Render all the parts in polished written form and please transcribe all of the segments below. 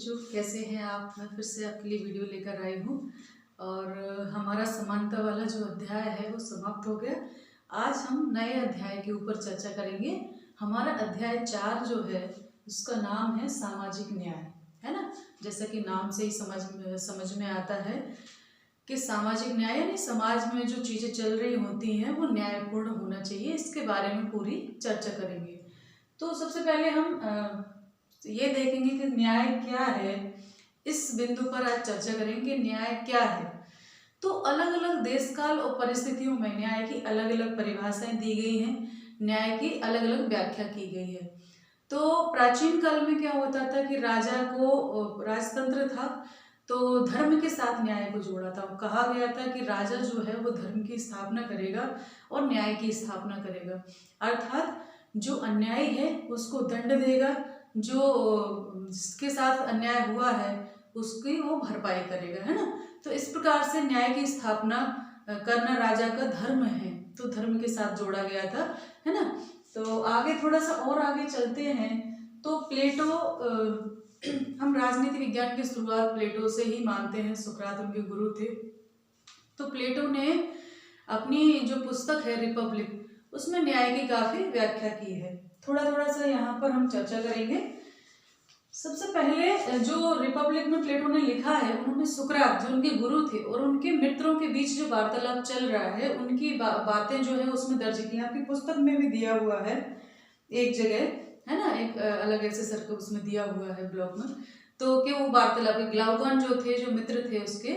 बच्चों, कैसे हैं आप। मैं फिर से आपके लिए वीडियो लेकर आई हूँ और हमारा समानता वाला जो अध्याय है वो समाप्त हो गया। आज हम नए अध्याय के ऊपर चर्चा करेंगे। हमारा अध्याय 4 जो है उसका नाम है सामाजिक न्याय, है ना। जैसा कि नाम से ही समझ में आता है कि सामाजिक न्याय यानी समाज में जो चीज़ें चल रही होती हैं वो न्यायपूर्ण होना चाहिए। इसके बारे में पूरी चर्चा करेंगे। तो सबसे पहले हम ये देखेंगे कि न्याय क्या है। इस बिंदु पर आज चर्चा करेंगे कि न्याय क्या है। तो अलग अलग देश काल और परिस्थितियों में न्याय की अलग अलग परिभाषाएं दी गई हैं, न्याय की अलग अलग व्याख्या की गई है। तो प्राचीन काल में क्या होता था कि राजा को राजतंत्र था तो धर्म के साथ न्याय को जोड़ा था। कहा गया था कि राजा जो है वो धर्म की स्थापना करेगा और न्याय की स्थापना करेगा, अर्थात जो अन्यायी है उसको दंड देगा, जो जिसके साथ अन्याय हुआ है उसकी वो भरपाई करेगा, है ना। तो इस प्रकार से न्याय की स्थापना करना राजा का धर्म है, तो धर्म के साथ जोड़ा गया था, है ना। तो आगे थोड़ा सा और आगे चलते हैं तो प्लेटो हम राजनीति विज्ञान की शुरुआत प्लेटो से ही मानते हैं, सुकरात उनके गुरु थे। तो प्लेटो ने अपनी जो पुस्तक है रिपब्लिक उसमें न्याय की काफी व्याख्या की है। थोड़ा थोड़ा सा यहाँ पर हम चर्चा करेंगे। सबसे पहले जो रिपब्लिक में प्लेटो ने लिखा है, उन्होंने सुकरात जो उनके गुरु थे और उनके मित्रों के बीच जो वार्तालाप चल रहा है उनकी बातें जो है उसमें दर्ज की। आपकी पुस्तक में भी दिया हुआ है एक जगह, है ना, एक अलग ऐसे सर्कल उसमें दिया हुआ है ब्लॉग में। तो कि वो वार्तालाप ग्लाउकन जो थे, जो मित्र थे उसके,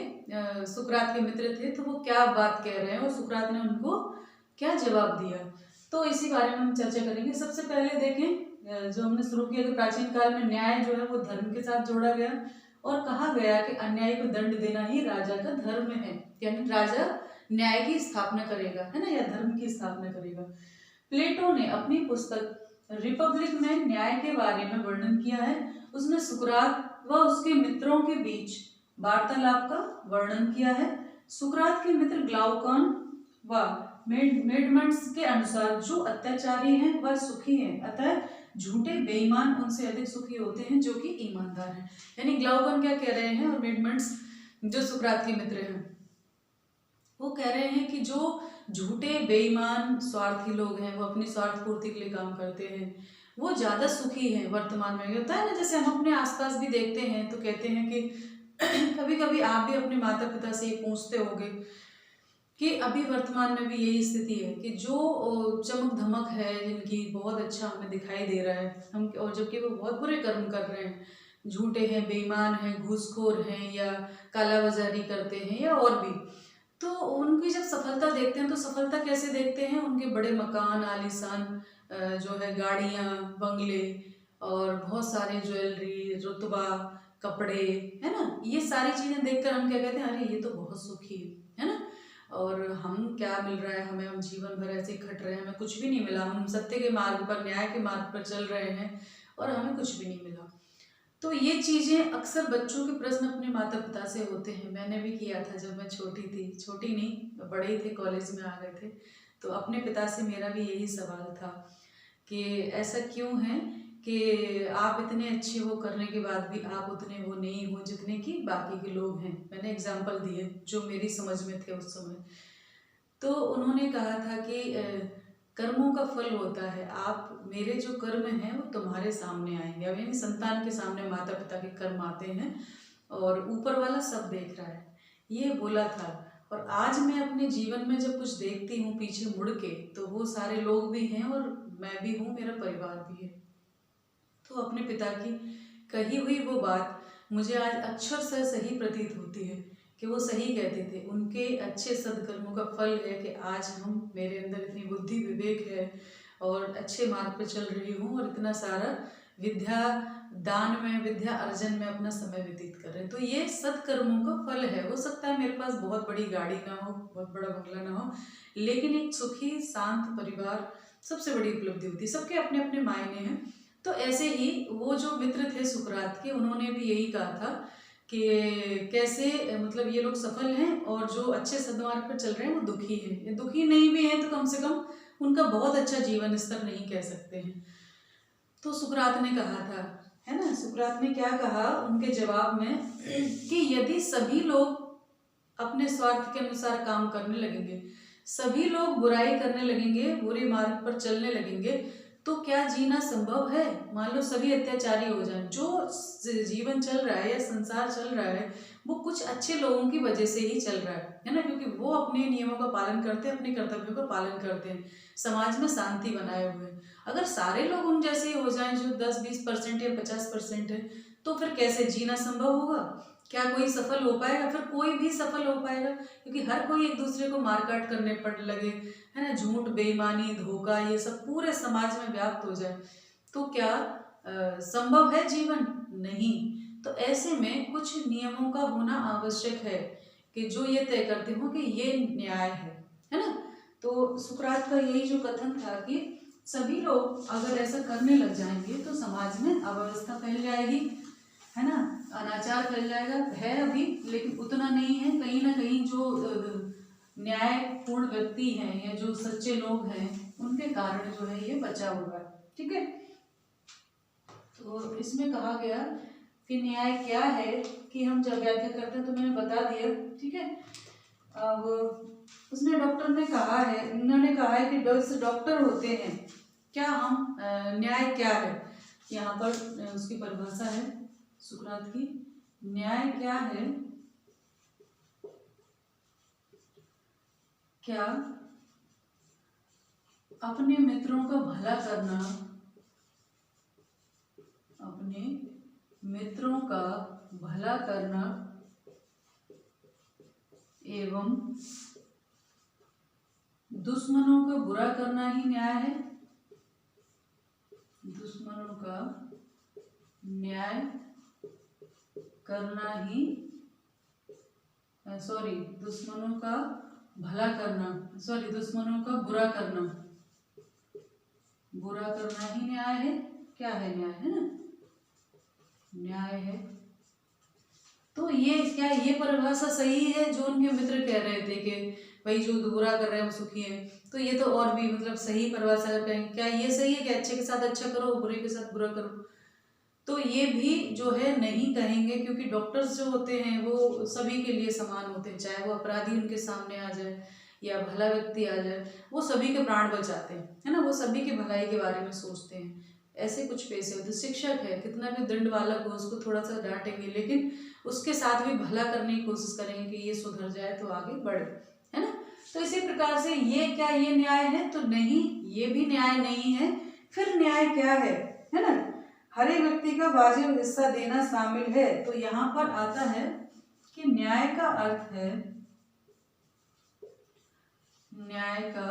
सुकरात के मित्र थे, तो वो क्या बात कह रहे हैं और सुकरात ने उनको क्या जवाब दिया, तो इसी बारे में हम चर्चा करेंगे। सबसे पहले देखें जो हमने शुरू किया कि प्राचीन काल में न्याय जो है वो धर्म के साथ जोड़ा गया और कहा गया कि अन्यायी को दंड देना ही राजा का धर्म है, यानी राजा न्याय की स्थापना करेगा, है ना, या धर्म की स्थापना करेगा। प्लेटो ने अपनी पुस्तक रिपब्लिक में न्याय के बारे में वर्णन किया है। उसने सुकरात व उसके मित्रों के बीच वार्तालाप का वर्णन किया है। सुकरात के मित्र ग्लाउकन व मेडमंड्स के अनुसार जो अत्याचारी हैं वह सुखी हैं, अतः झूठे बेईमान उनसे अधिक सुखी होते हैं जो कि ईमानदार हैं। यानी ग्लाउकन क्या कह रहे हैं और मेडमंड्स जो सुकरात के मित्र हैं वो कह रहे हैं कि जो झूठे बेईमान स्वार्थी लोग हैं, वो अपनी स्वार्थ पूर्ति के लिए काम करते हैं, वो ज्यादा सुखी हैं वर्तमान में। होता है ना, जैसे हम अपने आसपास भी देखते हैं तो कहते हैं कि कभी कभी आप भी अपने माता पिता से ये पूछते होंगे कि अभी वर्तमान में भी यही स्थिति है कि जो चमक धमक है जिनकी बहुत अच्छा हमें दिखाई दे रहा है हम, और जबकि वो बहुत बुरे कर्म कर रहे हैं, झूठे हैं, बेईमान हैं, घूसखोर हैं या कालाबाजारी करते हैं या और भी, तो उनकी जब सफलता देखते हैं तो सफलता कैसे देखते हैं, उनके बड़े मकान, आलीशान जो है गाड़ियाँ, बंगले और बहुत सारे ज्वेलरी, रुतबा, कपड़े, है ना, ये सारी चीजें देखकर हम क्या कहते हैं, अरे ये तो बहुत सुखी है ना। और हम क्या मिल रहा है हमें, हम जीवन भर ऐसे ही खट रहे हैं, हमें कुछ भी नहीं मिला, हम सत्य के मार्ग पर, न्याय के मार्ग पर चल रहे हैं और हमें कुछ भी नहीं मिला। तो ये चीजें अक्सर बच्चों के प्रश्न अपने माता पिता से होते हैं। मैंने भी किया था जब मैं छोटी थी, छोटी नहीं बड़े थे, कॉलेज में आ गए थे, तो अपने पिता से मेरा भी यही सवाल था कि ऐसा क्यों है कि आप इतने अच्छे वो करने के बाद भी आप उतने वो नहीं हो जितने कि बाकी के लोग हैं। मैंने एग्जाम्पल दिए जो मेरी समझ में थे उस समय। तो उन्होंने कहा था कि कर्मों का फल होता है, आप मेरे जो कर्म हैं वो तुम्हारे सामने आएंगे। अब यानी संतान के सामने माता पिता के कर्म आते हैं और ऊपर वाला सब देख रहा है, ये बोला था। और आज मैं अपने जीवन में जब कुछ देखती हूँ पीछे मुड़ के, तो वो सारे लोग भी हैं और मैं भी हूँ, मेरा परिवार भी है। तो अपने पिता की कही हुई वो बात मुझे आज अक्षर से सही प्रतीत होती है कि वो सही कहते थे। उनके अच्छे सद्कर्मों का फल है कि आज हम, मेरे अंदर इतनी बुद्धि विवेक है और अच्छे मार्ग पर चल रही हूँ और इतना सारा विद्या दान में, विद्या अर्जन में अपना समय व्यतीत कर रहे हैं। तो ये सत्कर्मों का फल है। हो सकता है मेरे पास बहुत बड़ी गाड़ी ना हो, बहुत बड़ा बंगला ना हो, लेकिन एक सुखी शांत परिवार सबसे बड़ी उपलब्धि होती है। सबके अपने अपने मायने हैं। तो ऐसे ही वो जो मित्र थे सुकरात के, उन्होंने भी यही कहा था कि कैसे मतलब ये लोग सफल हैं और जो अच्छे सद्मार्ग पर चल रहे हैं वो दुखी हैं। ये दुखी नहीं भी हैं तो कम से कम उनका बहुत अच्छा जीवन स्तर नहीं कह सकते हैं। तो सुकरात ने कहा था है ना। सुकरात ने क्या कहा उनके जवाब में कि यदि सभी लोग अपने स्वार्थ के अनुसार काम करने लगेंगे, सभी लोग बुराई करने लगेंगे, बुरे मार्ग पर चलने लगेंगे, तो क्या जीना संभव है। मान लो सभी अत्याचारी हो जाएं, जो जीवन चल रहा है या संसार चल रहा है वो कुछ अच्छे लोगों की वजह से ही चल रहा है ना, क्योंकि वो अपने नियमों का पालन करते हैं, अपने कर्तव्यों का पालन करते हैं, समाज में शांति बनाए हुए। अगर सारे लोग उन जैसे हो जाएं जो 10-20% या 50% है, तो फिर कैसे जीना संभव होगा। क्या कोई सफल हो पाएगा, फिर कोई भी सफल हो पाएगा, क्योंकि हर कोई एक दूसरे को मारकाट करने पड़ लगे, है ना। झूठ, बेईमानी, धोखा, ये सब पूरे समाज में व्याप्त हो जाए तो क्या संभव है जीवन? नहीं। तो ऐसे में कुछ नियमों का होना आवश्यक है कि जो ये तय करते हो कि ये न्याय है ना। तो सुकरात का यही जो कथन था कि सभी लोग अगर ऐसा करने लग जाएंगे तो समाज में अव्यवस्था फैल जाएगी, है ना, अनाचार फैल जाएगा। है अभी, लेकिन उतना नहीं है। कहीं ना कहीं जो न्यायपूर्ण व्यक्ति हैं या जो सच्चे लोग हैं उनके कारण जो है ये बचा हुआ है। ठीक है। तो इसमें कहा गया कि न्याय क्या है, कि हम जब व्याख्या करते हैं तो मैंने बता दिया। ठीक है। अब उसने डॉक्टर ने कहा है, उन्होंने कहा है कि डॉक्टर होते हैं क्या हम न्याय क्या है। यहाँ पर उसकी परिभाषा है सुकरात की। न्याय क्या है? क्या अपने मित्रों का भला करना, अपने मित्रों का भला करना एवं दुश्मनों का बुरा करना ही न्याय है। दुश्मनों का न्याय करना ही दुश्मनों का भला करना, दुश्मनों का बुरा करना ही न्याय है। क्या है? न्याय है ना, न्याय है। तो ये क्या ये परिभाषा सही है जो उनके मित्र कह रहे थे कि भाई जो बुरा कर रहे हैं वो सुखी है? तो ये तो और भी मतलब सही परिभाषा अगर कहें, क्या ये सही है कि अच्छे के साथ अच्छा करो, बुरे के साथ बुरा करो? तो ये भी जो है नहीं कहेंगे, क्योंकि डॉक्टर्स जो होते हैं वो सभी के लिए समान होते हैं, चाहे वो अपराधी उनके सामने आ जाए या भला व्यक्ति आ जाए, वो सभी के प्राण बचाते हैं, है ना। वो सभी की भलाई के बारे में सोचते हैं। ऐसे कुछ पेशे होते। शिक्षक है, कितना भी दंड वाला हो उसको थोड़ा सा डांटेंगे, लेकिन उसके साथ भी भला करने की कोशिश करेंगे कि ये सुधर जाए तो आगे बढ़े, है ना। तो इसी प्रकार से ये क्या ये न्याय है? तो नहीं, ये भी न्याय नहीं है। फिर न्याय क्या है ना। हर एक व्यक्ति का वाजिब हिस्सा देना शामिल है। तो यहाँ पर आता है कि न्याय का अर्थ है, न्याय का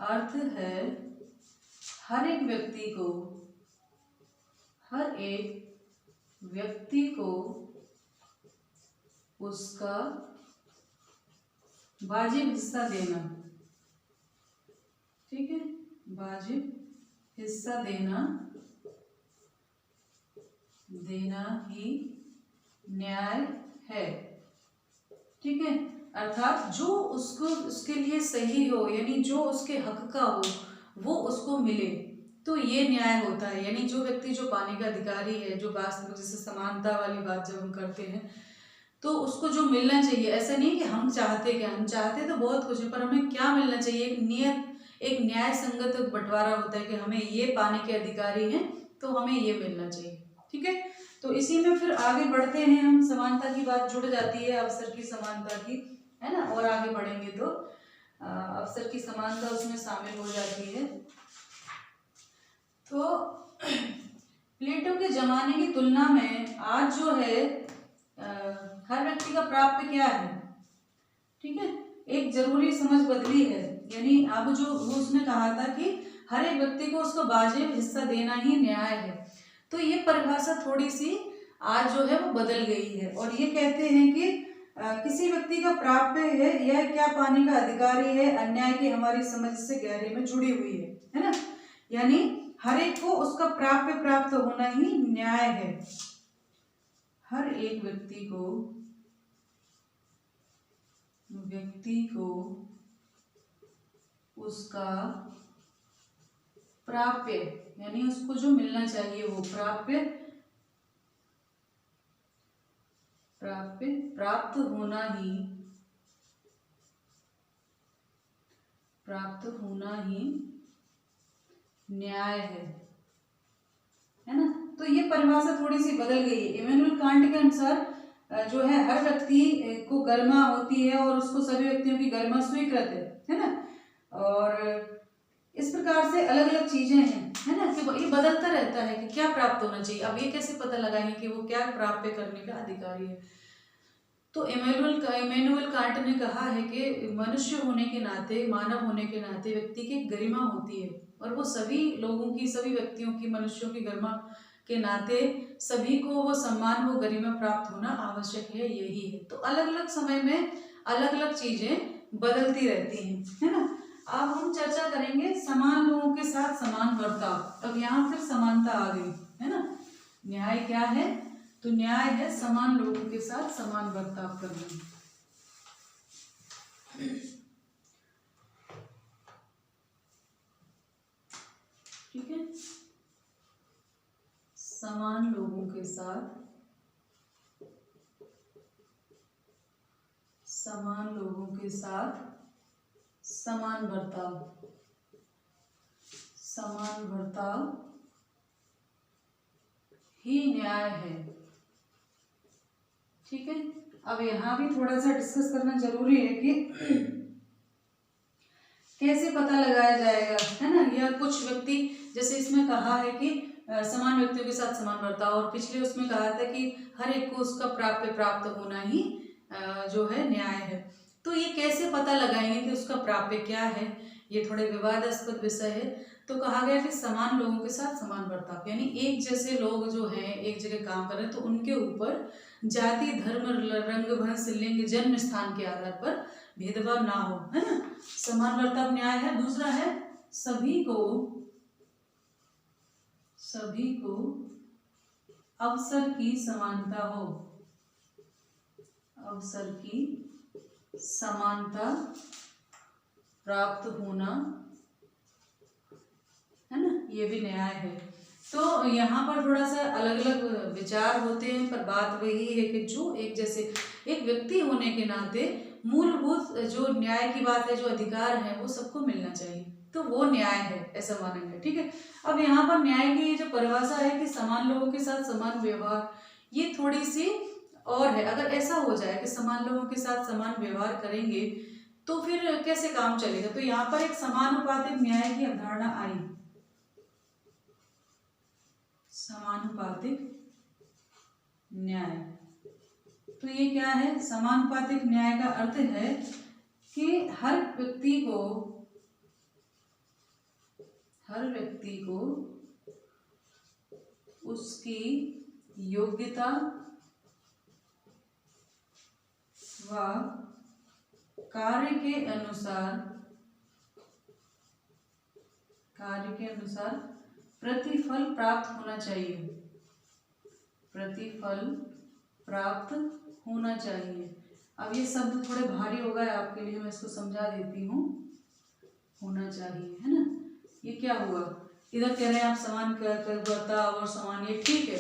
अर्थ है हर एक व्यक्ति को उसका वाजिब हिस्सा देना। ठीक है, वाजिब हिस्सा देना ही न्याय है। ठीक है। अर्थात जो उसके लिए सही हो, यानी जो उसके हक का हो वो उसको मिले, तो ये न्याय होता है। यानी जो व्यक्ति जो पाने का अधिकारी है, जो वास्तव में जैसे समानता वाली बात जब हम करते हैं तो उसको जो मिलना चाहिए, ऐसा नहीं कि हम चाहते क्या, हम चाहते तो बहुत कुछ है, पर हमें क्या मिलना चाहिए, एक न्याय संगत बंटवारा होता है कि हमें ये पाने के अधिकारी हैं तो हमें ये मिलना चाहिए। ठीक है। तो इसी में फिर आगे बढ़ते हैं हम, समानता की बात जुड़ जाती है, अवसर की समानता की, है ना। और आगे बढ़ेंगे तो अवसर की समानता उसमें शामिल हो जाती है। तो प्लेटो के जमाने की तुलना में आज जो है हर व्यक्ति का प्राप्य क्या है? ठीक है, एक जरूरी समझ बदली है। यानी अब जो उसने कहा था कि हर एक व्यक्ति को उसका वाजिब हिस्सा देना ही न्याय है, तो ये परिभाषा थोड़ी सी आज जो है वो बदल गई है। और ये कहते हैं कि किसी व्यक्ति का प्राप्य है, यह क्या पाने का अधिकारी है, अन्याय की हमारी समझ से गहरे में जुड़ी हुई है ना। यानी हर एक को उसका प्राप्य प्राप्त होना ही न्याय है। हर एक व्यक्ति को उसका प्राप्य, यानी उसको जो मिलना चाहिए वो प्राप्य प्राप्त होना ही न्याय है ना। तो ये परिभाषा थोड़ी सी बदल गई है। इमैनुअल कांट के अनुसार जो है हर व्यक्ति को गरिमा होती है और उसको सभी व्यक्तियों की गरिमा स्वीकृत है ना। और इस प्रकार से अलग अलग चीजें हैं, है ना, कि ये बदलता रहता है कि क्या प्राप्त होना चाहिए। अब ये कैसे पता लगाएंगे कि वो क्या प्राप्त करने का अधिकारी है। तो इमैनुअल कांट ने कहा है कि मनुष्य होने के नाते, मानव होने के नाते व्यक्ति की गरिमा होती है और वो सभी लोगों की, सभी व्यक्तियों की, मनुष्यों की गरिमा के नाते सभी को वो सम्मान, वो गरिमा प्राप्त होना आवश्यक है, यही है। तो अलग अलग समय में अलग अलग चीजें बदलती रहती हैं, है ना। अब हम चर्चा करेंगे समान लोगों के साथ समान बर्ताव। अब यहाँ फिर समानता आ गई, है ना। न्याय क्या है? तो न्याय है समान लोगों के साथ समान बर्ताव करना। ठीक है, समान लोगों के साथ समान बर्ताव ही न्याय है। ठीक है, अब यहाँ भी थोड़ा सा डिस्कस करना जरूरी है कि कैसे पता लगाया जाएगा, है ना। या कुछ व्यक्ति, जैसे इसमें कहा है कि समान व्यक्तियों के साथ समान बर्ताव, और पिछले उसमें कहा था कि हर एक को उसका प्राप्त होना ही जो है न्याय है। तो ये कैसे पता लगाएंगे कि उसका प्राप्य क्या है, ये थोड़े विवादास्पद विषय है। तो कहा गया कि समान लोगों के साथ समान बर्ताव, यानी एक जैसे लोग जो हैं एक जगह काम कर रहे हैं तो उनके ऊपर जाति, धर्म, रंग, वंश, लिंग, जन्म स्थान के आधार पर भेदभाव ना हो, है ना। समान बर्ताव न्याय है। दूसरा है सभी को अवसर की समानता हो। अवसर की समानता प्राप्त होना, है ना, ये भी न्याय है। तो यहाँ पर थोड़ा सा अलग अलग विचार होते हैं, पर बात वही है कि जो एक जैसे एक व्यक्ति होने के नाते मूलभूत जो न्याय की बात है, जो अधिकार है, वो सबको मिलना चाहिए, तो वो न्याय है, ऐसा मानेंगे। ठीक है, अब यहाँ पर न्याय की जो परिभाषा है कि समान लोगों के साथ समान व्यवहार, ये थोड़ी सी और है। अगर ऐसा हो जाए कि समान लोगों के साथ समान व्यवहार करेंगे तो फिर कैसे काम चलेगा। तो यहाँ पर एक समानुपातिक न्याय की अवधारणा आई। समानुपातिक न्याय, तो ये क्या है? समानुपातिक न्याय का अर्थ है कि हर व्यक्ति को उसकी योग्यता व कार्य के अनुसार प्रतिफल प्राप्त होना चाहिए। अब ये शब्द थोड़े भारी हो गए आपके लिए, मैं इसको समझा देती हूँ। होना चाहिए, है ना। ये क्या हुआ? इधर कह रहे हैं आप समान बर्ताव और समान, ये ठीक है,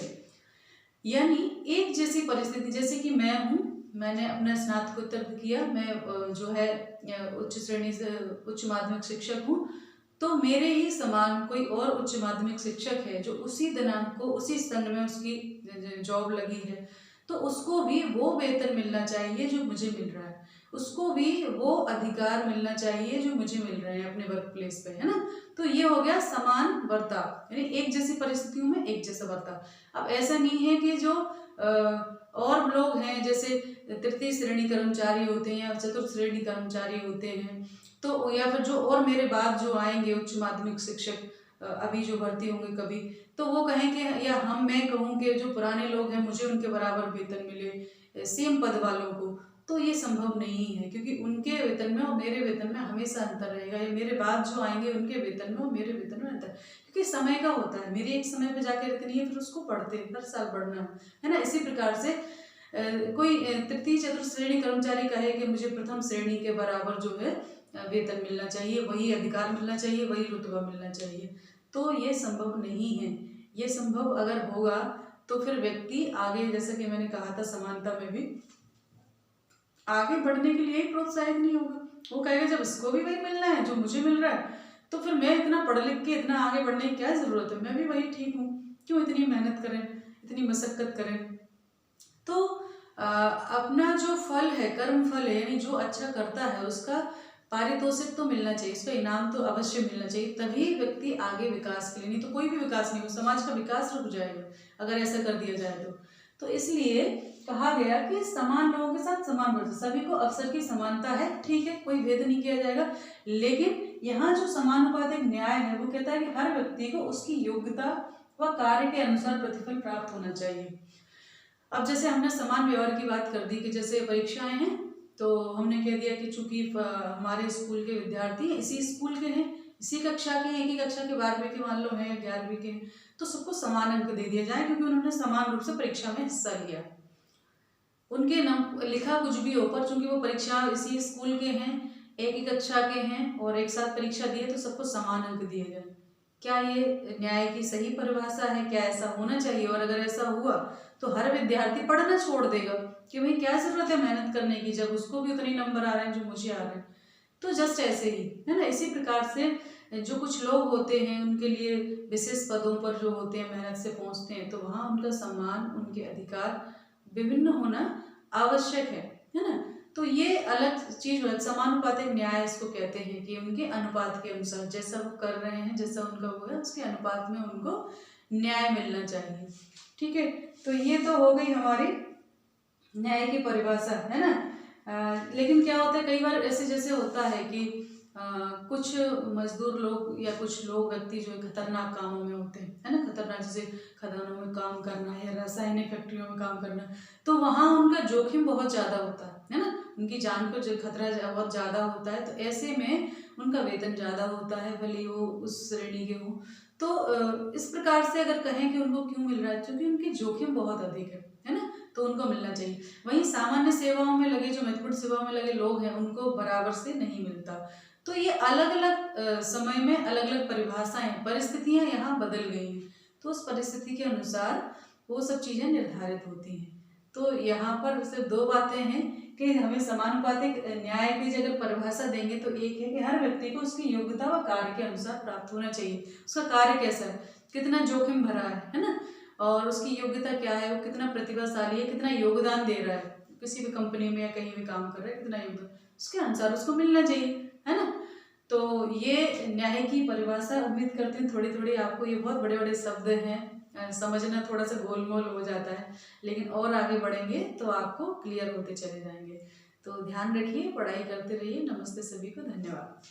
यानी एक जैसी परिस्थिति, जैसे कि मैं हूँ, मैंने अपना स्नातकोत्तर किया, मैं जो है उच्च श्रेणी से उच्च माध्यमिक शिक्षक हूँ, तो मेरे ही समान कोई और उच्च माध्यमिक शिक्षक है जो उसी दिनांक को उसी सन में उसकी जॉब लगी है, तो उसको भी वो वेतन मिलना चाहिए जो मुझे मिल रहा है, उसको भी वो अधिकार मिलना चाहिए जो मुझे मिल रहे हैं अपने वर्क प्लेस पे, है ना। तो ये हो गया समान बर्ताव, यानी एक जैसी परिस्थितियों में एक जैसा बर्ताव। अब ऐसा नहीं है कि जो और लोग हैं, जैसे तृतीय श्रेणी कर्मचारी होते हैं या चतुर्थ श्रेणी कर्मचारी होते हैं, तो या फिर जो और मेरे बाद जो आएंगे उच्च माध्यमिक शिक्षक अभी जो भर्ती होंगे कभी, तो वो कहें कि या मैं कहूँ कि जो पुराने लोग हैं मुझे उनके बराबर वेतन मिले सेम पद वालों को, तो ये संभव नहीं है, क्योंकि उनके वेतन में और मेरे वेतन में हमेशा अंतर रहेगा, या मेरे बाद जो आएंगे उनके वेतन में और मेरे वेतन में अंतर, क्योंकि समय का होता है। मेरी एक समय पे जाकर इतनी है, फिर उसको पढ़ते हर साल बढ़ना है ना। इसी प्रकार से कोई तृतीय चतुर्थ श्रेणी कर्मचारी कहे कि मुझे प्रथम श्रेणी के बराबर जो है वेतन मिलना चाहिए, वही अधिकार मिलना चाहिए, वही रुतबा मिलना चाहिए, तो ये संभव नहीं है। ये संभव अगर होगा तो फिर व्यक्ति आगे, जैसा कि मैंने कहा था समानता में भी, आगे बढ़ने के लिए ही प्रोत्साहित नहीं होगा। वो कहेगा जब इसको भी वही मिलना है जो मुझे मिल रहा है, तो फिर मैं इतना पढ़ लिख के इतना आगे बढ़ने की क्या ज़रूरत है, मैं भी वही ठीक हूँ, क्यों इतनी मेहनत करें, इतनी मशक्क़त करें। तो अपना जो फल है, कर्म फल है, यानी जो अच्छा करता है उसका पारितोषिक तो मिलना चाहिए, उसका इनाम तो अवश्य मिलना चाहिए, तभी व्यक्ति आगे विकास के लिए, नहीं तो कोई भी विकास नहीं हो, समाज का विकास रुक जाएगा अगर ऐसा कर दिया जाए तो इसलिए कहा गया कि समान लोगों के साथ समान वर्तन, सभी को अवसर की समानता है, ठीक है, कोई भेद नहीं किया जाएगा। लेकिन यहाँ जो समानुपातिक न्याय है वो कहता है कि हर व्यक्ति को उसकी योग्यता व कार्य के अनुसार प्रतिफल प्राप्त होना चाहिए। अब जैसे हमने समान व्यवहार की बात कर दी कि जैसे परीक्षाएं हैं, तो हमने कह दिया कि चूंकि हमारे स्कूल के विद्यार्थी इसी स्कूल के हैं, इसी कक्षा के, एक ही कक्षा के 12वीं के मान लो हैं, 11वीं के हैं, तो सबको समान अंक दे दिया जाए क्योंकि उन्होंने समान रूप से परीक्षा में हिस्सा लिया। उनके लिखा कुछ भी हो, पर चूंकि वो परीक्षा इसी स्कूल के हैं, एक ही कक्षा के हैं और एक साथ परीक्षा दिए, तो सबको समान अंक दिए जाए। क्या ये न्याय की सही परिभाषा है? क्या ऐसा होना चाहिए? और अगर ऐसा हुआ तो हर विद्यार्थी पढ़ना छोड़ देगा कि भाई क्या जरूरत है मेहनत करने की जब उसको भी उतने नंबर आ रहे हैं जो मुझे आ रहे हैं। तो जस्ट ऐसे ही है ना, इसी प्रकार से जो कुछ लोग होते हैं उनके लिए विशेष पदों पर जो होते हैं, मेहनत से पहुंचते हैं, तो वहाँ उनका सम्मान, उनके अधिकार विभिन्न होना आवश्यक है ना। तो ये अलग चीज है, समानुपातिक न्याय इसको कहते हैं कि उनके अनुपात के अनुसार जैसा वो कर रहे हैं, जैसा उनका वो है, उसके अनुपात में उनको न्याय मिलना चाहिए। ठीक है, तो ये तो हो गई हमारी न्याय की परिभाषा, है ना। लेकिन क्या होता है कई बार ऐसे जैसे होता है कि कुछ मजदूर लोग या कुछ लोग व्यक्ति जो खतरनाक कामों में होते हैं, है ना, खतरनाक, जैसे खदानों में काम करना या रासायनिक फैक्ट्रियों में काम करना, तो वहाँ उनका जोखिम बहुत ज़्यादा होता है ना, उनकी जान को जो खतरा बहुत ज़्यादा होता है, तो ऐसे में उनका वेतन ज़्यादा होता है, भले वो उस श्रेणी के हों। तो इस प्रकार से अगर कहें कि उनको क्यों मिल रहा है, क्योंकि उनकी जोखिम बहुत अधिक है ना, तो उनको मिलना चाहिए। वहीं सामान्य सेवाओं में लगे, जो महत्वपूर्ण सेवाओं में लगे लोग हैं, उनको बराबर से नहीं मिलता। तो ये अलग अलग समय में अलग अलग परिभाषाएं, परिस्थितियां यहाँ बदल गई हैं, तो उस परिस्थिति के अनुसार वो सब चीजें निर्धारित होती हैं। तो यहाँ पर सिर्फ दो बातें हैं कि हमें समानुपातिक न्याय की अगर परिभाषा देंगे तो एक है कि हर व्यक्ति को उसकी योग्यता व कार्य के अनुसार प्राप्त होना चाहिए। उसका कार्य कैसा है, कितना जोखिम भरा है ना, और उसकी योग्यता क्या है, वो कितना प्रतिभाशाली है, कितना योगदान दे रहा है किसी भी कंपनी में या कहीं भी काम कर रहा है, कितना योगदान, उसके अनुसार उसको मिलना चाहिए, है ना। तो ये न्याय की परिभाषा, उम्मीद करती हूँ थोड़ी थोड़ी आपको, ये बहुत बड़े बड़े शब्द हैं, समझना थोड़ा सा गोलमोल हो जाता है, लेकिन और आगे बढ़ेंगे तो आपको क्लियर होते चले जाएंगे। तो ध्यान रखिए, पढ़ाई करते रहिए। नमस्ते सभी को, धन्यवाद।